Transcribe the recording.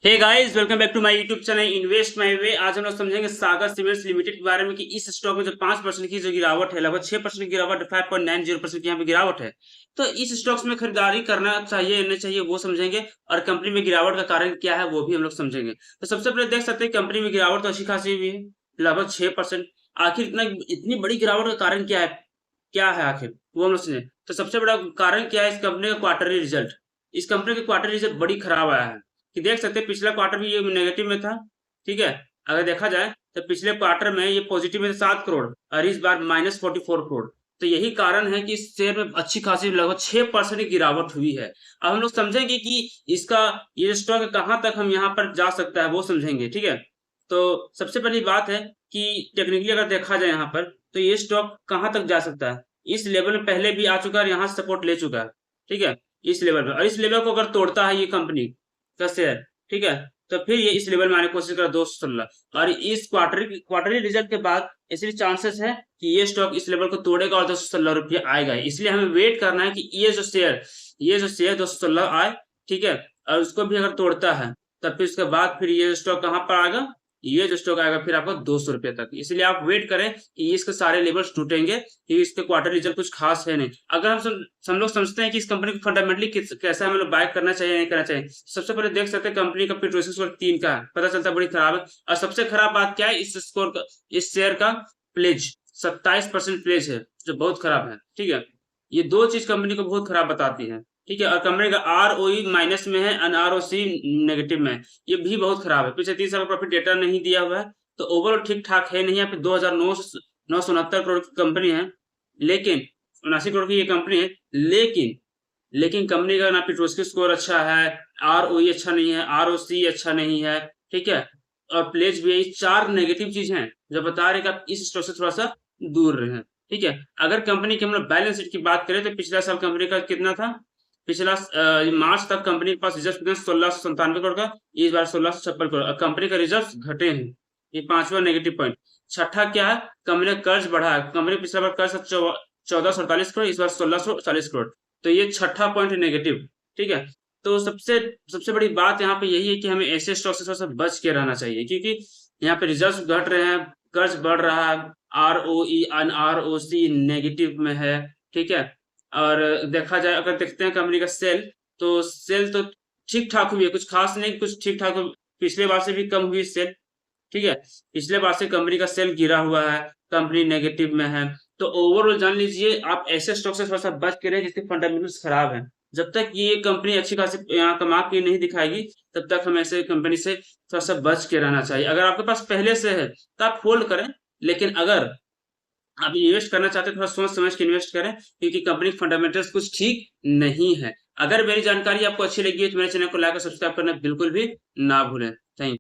Hey guys, welcome back to my YouTube channel invest my way. आज हम लोग समझेंगे सागर सीमेंट्स लिमिटेड के बारे में कि इस स्टॉक में जो 5% की जो गिरावट है, लगभग 6% की गिरावट, 5.90% की यहाँ पे गिरावट है। तो इस स्टॉक्स में खरीदारी करना चाहिए या नहीं चाहिए वो समझेंगे, और कंपनी में गिरावट का कारण क्या है वो भी हम लोग समझेंगे। तो सबसे पहले देख सकते हैं कंपनी में गिरावट तो अच्छी खासी हुई है, लगभग 6%। आखिर इतनी बड़ी गिरावट का कारण क्या है? क्या है आखिर वो हम लोग समझें। तो सबसे बड़ा कारण क्या है? इस कंपनी का क्वार्टरली रिजल्ट। इस कंपनी का क्वार्टरली रिजल्ट बड़ी खराब आया है कि देख सकते हैं पिछला क्वार्टर भी ये नेगेटिव में था। ठीक है, अगर देखा जाए तो पिछले क्वार्टर में ये पॉजिटिव में 7 करोड़ और इस बार -44 करोड़। तो यही कारण है कि इस शेयर में अच्छी खासी लगभग 6% की गिरावट हुई है। अब हम लोग समझेंगे कि इसका ये स्टॉक कहाँ तक हम यहाँ पर जा सकता है वो समझेंगे। ठीक है, तो सबसे पहली बात है कि टेक्निकली अगर देखा जाए यहाँ पर तो ये स्टॉक कहाँ तक जा सकता है। इस लेवल में पहले भी आ चुका है, यहाँ सपोर्ट ले चुका है। ठीक है, इस लेवल पे, और इस लेवल को अगर तोड़ता है ये कंपनी का शेयर, ठीक है, तो फिर ये इस लेवल में आने की कोशिश करा 216, और इस क्वार्टरली रिजल्ट के बाद इसलिए चांसेस है कि ये स्टॉक इस लेवल को तोड़ेगा और 216 रुपये आएगा। इसलिए हमें वेट करना है कि ये जो शेयर 216 आए। ठीक है, और उसको भी अगर तोड़ता है तब फिर उसके बाद फिर ये स्टॉक कहाँ पर आएगा? ये जो स्टॉक आएगा फिर आपको 200 रुपये तक। इसलिए आप वेट करें कि इसके सारे लेवल्स टूटेंगे, कि इसके क्वार्टर रिजल्ट कुछ खास है नहीं। अगर हम लोग समझते हैं कि इस कंपनी को फंडामेंटली कैसा हमें बाय करना चाहिए नहीं करना चाहिए। सबसे पहले देख सकते हैं कंपनी का P/E स्कोर 3 का है, पता चलता है बड़ी खराब है। और सबसे खराब बात क्या है इस स्कोर का, इस शेयर का प्लेज 27% प्लेज है, जो बहुत खराब है। ठीक है, ये दो चीज कंपनी को बहुत खराब बताती है। ठीक है, और कंपनी का ROE माइनस में है और ROC नेगेटिव में है, ये भी बहुत खराब है। पिछले 3 साल का प्रॉफिट डेटा नहीं दिया हुआ है, तो ओवरऑल ठीक ठाक है नहीं। यहाँ पे 2,969 करोड़ की कंपनी है, लेकिन 79 करोड़ की ये कंपनी है, लेकिन कंपनी का ना P/E स्कोर अच्छा है, ROE अच्छा नहीं है, ROC अच्छा नहीं है। ठीक है, और प्लेज भी है। ये 4 नेगेटिव चीज हैं जो बता रहे कि आप इस स्टॉक से थोड़ा सा दूर रहें। ठीक है, अगर कंपनी की हम लोग बैलेंस शीट की बात करें तो पिछला साल कंपनी का कितना था? पिछला मार्च तक कंपनी के पास रिजर्व कितना? 1697 करोड़ का, इस बार 1656 करोड़। कंपनी का रिजर्व घटे हैं, ये पांचवा नेगेटिव पॉइंट। छठा क्या है? कंपनी का कर्ज बढ़ा है। कंपनी पिछला बार कर्ज 1448 करोड़, इस बार 1640 करोड़। तो ये छठा पॉइंट है नेगेटिव। ठीक है, तो सबसे सबसे बड़ी बात यहाँ पे यही है कि हमें ऐसे स्टॉक से थोड़ा सा बच के रहना चाहिए, क्योंकि यहाँ पे रिजर्व घट रहे हैं, कर्ज बढ़ रहा है, ROE और ROC नेगेटिव में है। ठीक है, और देखा जाए, अगर देखते हैं कंपनी का सेल, तो सेल तो ठीक ठाक हुई है, कुछ खास नहीं, कुछ ठीक ठाक। पिछले बार से भी कम हुई सेल। ठीक है, पिछले बार से कंपनी का सेल गिरा हुआ है, कंपनी नेगेटिव में है। तो ओवरऑल जान लीजिए आप ऐसे स्टॉक से थोड़ा सा बच के रहे जिसके फंडामेंटल्स खराब हैं। जब तक ये कंपनी अच्छी खासी यहाँ कमा के नहीं दिखाएगी, तब तक हमें ऐसे कंपनी से थोड़ा सा बच के रहना चाहिए। अगर आपके पास पहले से है तो आप होल्ड करें, लेकिन अगर आप इन्वेस्ट करना चाहते हैं थोड़ा सोच समझ के इन्वेस्ट करें, क्योंकि कंपनी फंडामेंटल्स कुछ ठीक नहीं है। अगर मेरी जानकारी आपको अच्छी लगी है तो मेरे चैनल को लाइक और सब्सक्राइब करना बिल्कुल भी ना भूलें। थैंक